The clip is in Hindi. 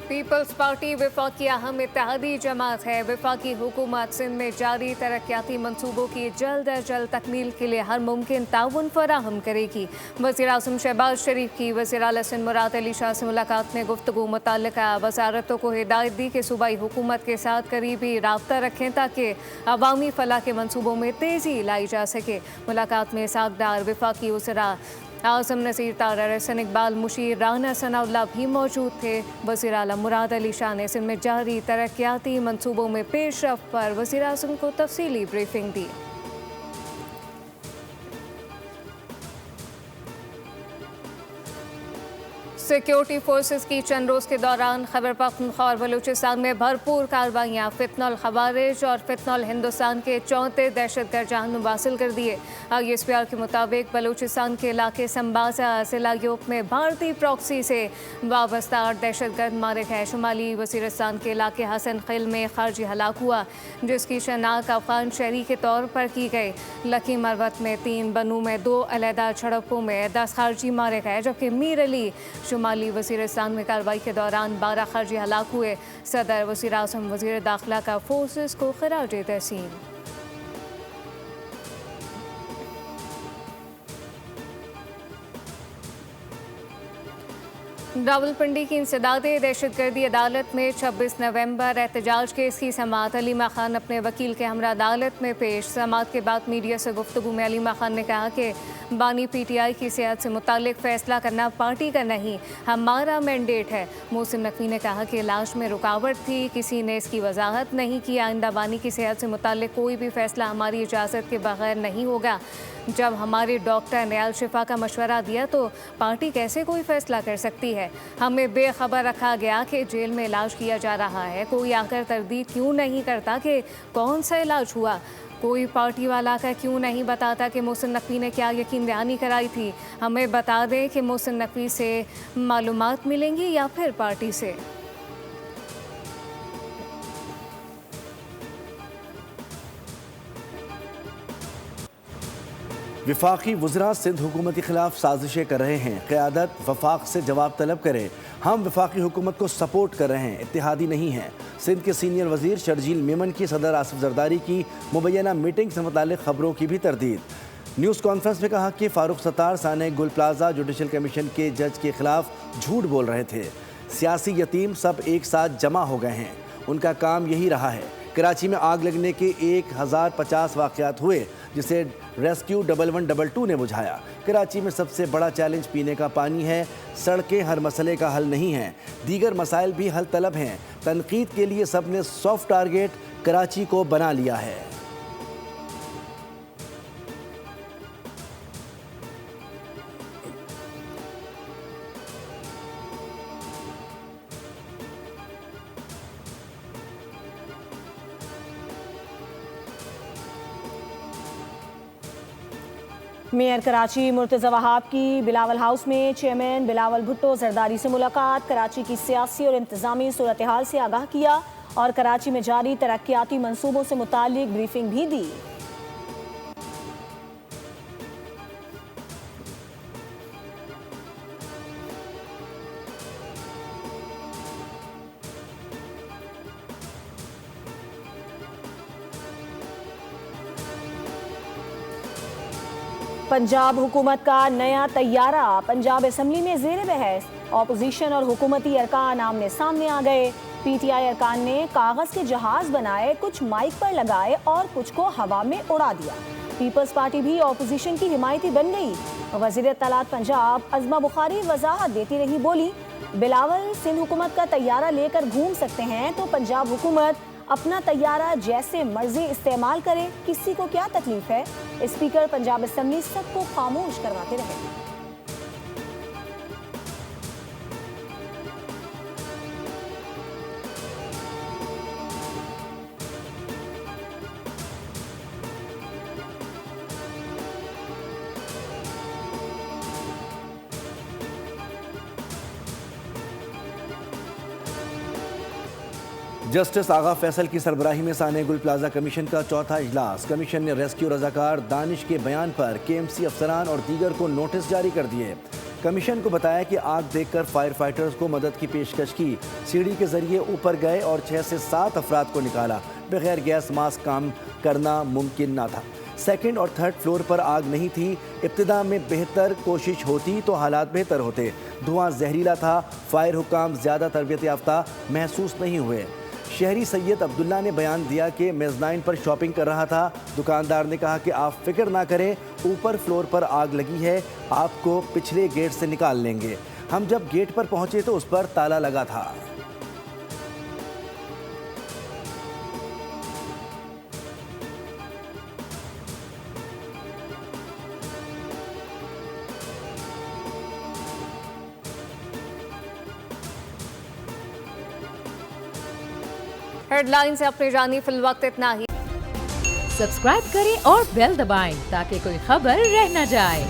पीपल्स पार्टी वफाकी अहम इत्तेहादी जमात है। वफाकी हुकूमत सिंध में जारी तरक्याती मनसूबों की जल्द अज जल्द तकमील के लिए हर मुमकिन ताउन फराहम करेगी। वज़ीर आज़म शहबाज शरीफ की वज़ीर आला सिंध मुराद अली शाह से मुलाकात में गुफ्तगू मुतल्लिका वज़ारतों को हिदायत दी कि सूबाई हुकूमत के साथ करीबी राब्ता रखें ताकि अवामी फलाह के मनसूबों में तेज़ी लाई जा सके। मुलाकात में सागदार वफाकी वज़ीरा आज़म नज़ीर तार, एहसन इकबाल, मुशीर, राना सनाउल्लाह भी मौजूद थे। वज़ीर आला मुराद अली शाह ने सिंध में जारी तरक्याती मनसूबों में पेशरफ्त पर वज़ीर आज़म को तफसीली ब्रीफिंग दी। सिक्योरिटी फोर्सेस की चंद रोज़ के दौरान खैबर पख्तूनख्वा और बलूचिस्तान में भरपूर कार्रवाइयाँ फितनल खवारिज और फितनल हिंदुस्तान के 34 दहशतगर्द जहन्नुम हासिल कर दिए। ISPR के मुताबिक बलूचिस्तान के इलाके संबाजा जिला योक में भारतीय प्रॉक्सी से वाबस्ता 8 दहशतगर्द मारे गए। शुमाली वज़ीरिस्तान के इलाके हसन खिल में खारजी हलाक हुआ जिसकी शनाख्त अफगान शहरी के तौर पर की गई। लकी मरवत में 3, बनू में 2 अलहदा झड़पों में 10 खारजी मारे गए, जबकि मीर अली शुमाली वज़ीरिस्तान में कार्रवाई के दौरान 12 खारजी हलाक हुए। सदर, वज़ीर आज़म, वज़ीर दाखिला का फोर्सेस को खराज तहसीन। रावलपिंडी की इंसदादे दहशतगर्दी अदालत में 26 नवंबर एहतजाज केस की समाअत। अलीमा खान अपने वकील के हमरा अदालत में पेश। समाअत के बाद मीडिया से गुफ्तगू में अलीमा खान ने कहा कि बानी PTI की सेहत से मुतालिक फैसला करना पार्टी का नहीं, हमारा मैंडेट है। मोहसिन नकवी ने कहा कि इलाज में रुकावट थी, किसी ने इसकी वजाहत नहीं की। आइंदा बानी की सेहत से मुतालिक कोई भी फैसला हमारी इजाज़त के बगैर नहीं होगा। जब हमारे डॉक्टर ने अल-शिफा का मशवरा दिया तो पार्टी कैसे कोई फैसला कर सकती है। हमें बेखबर रखा गया कि जेल में इलाज किया जा रहा है। कोई आकर तरदीद क्यों नहीं करता कि कौन सा इलाज हुआ। कोई पार्टी वाला का क्यों नहीं बताता कि मोहसिन नकवी ने क्या यकीन दहानी कराई थी। हमें बता दें कि मोहसिन नकवी से मालूमात मिलेंगी या फिर पार्टी से। वफाकी वज़रा सिंध हुकूमत के खिलाफ साजिशें कर रहे हैं। क़यादत वफाक से जवाब तलब करे। हम वफाकी हुकूमत को सपोर्ट कर रहे हैं, इत्तेहादी नहीं हैं। सिंध के सीनियर वज़ीर शर्जील मेमन की सदर आसिफ जरदारी की मुबैना मीटिंग से मुतालिक खबरों की भी तरदीद। न्यूज़ कॉन्फ्रेंस में कहा कि फ़ारूक सत्तार साने गुल प्लाजा जुडिशल कमीशन के जज के खिलाफ झूठ बोल रहे थे। सियासी यतीम सब एक साथ जमा हो गए हैं, उनका काम यही रहा है। कराची में आग लगने के 1050 वाक़यात हुए जिसे रेस्क्यू 1122 ने बुझाया। कराची में सबसे बड़ा चैलेंज पीने का पानी है। सड़कें हर मसले का हल नहीं हैं, दीगर मसाइल भी हल तलब हैं। तनकीद के लिए सब ने सॉफ्ट टारगेट कराची को बना लिया है। मेयर कराची मुर्तज़ा वहाब की बिलावल हाउस में चेयरमैन बिलावल भुट्टो जरदारी से मुलाकात। कराची की सियासी और इंतज़ामी सूरत हाल से आगाह किया और कराची में जारी तरक्याती मनसूबों से मुतालिक ब्रीफिंग भी दी। पंजाब हुकूमत का नया तैयारा। पंजाब असम्बली में ज़ेर बहस। ऑपोजिशन और हुकूमती अरकान आमने सामने आ गए। PTI अरकान ने कागज़ के जहाज़ बनाए, कुछ माइक पर लगाए और कुछ को हवा में उड़ा दिया। पीपल्स पार्टी भी ऑपोजिशन की हिमायती बन गई। वज़ीर इत्तलात पंजाब अज़मा बुखारी वजाहत देती रही, बोली बिलावल सिंध हुकूमत का तैयारा लेकर घूम सकते हैं तो पंजाब हुकूमत अपना तैयारा जैसे मर्जी इस्तेमाल करे, किसी को क्या तकलीफ है। स्पीकर पंजाब असम्बली सबको खामोश करवाते रहे। जस्टिस आगा फैसल की सरबराही में साने गुल प्लाजा कमीशन का चौथा इजलास। कमीशन ने रेस्क्यू रजाकार दानिश के बयान पर KMC अफसरान और दीगर को नोटिस जारी कर दिए। कमीशन को बताया कि आग देखकर फायर फाइटर्स को मदद की पेशकश की। सीढ़ी के जरिए ऊपर गए और 6 से 7 अफराद को निकाला। बगैर गैस मास्क काम करना मुमकिन ना था। सेकंड और थर्ड फ्लोर पर आग नहीं थी। इब्तिदा में बेहतर कोशिश होती तो हालात बेहतर होते। धुआं जहरीला था। फायर हुकाम ज़्यादा तरबियत याफ्ता महसूस नहीं हुए। शहरी सैयद अब्दुल्ला ने बयान दिया कि मेज़नाइन पर शॉपिंग कर रहा था। दुकानदार ने कहा कि आप फिक्र ना करें, ऊपर फ्लोर पर आग लगी है, आपको पिछले गेट से निकाल लेंगे। हम जब गेट पर पहुंचे तो उस पर ताला लगा था। हेडलाइन से अपनी जानी फिल वक्त इतना ही। सब्सक्राइब करें और बेल दबाएं ताकि कोई खबर रह न जाए।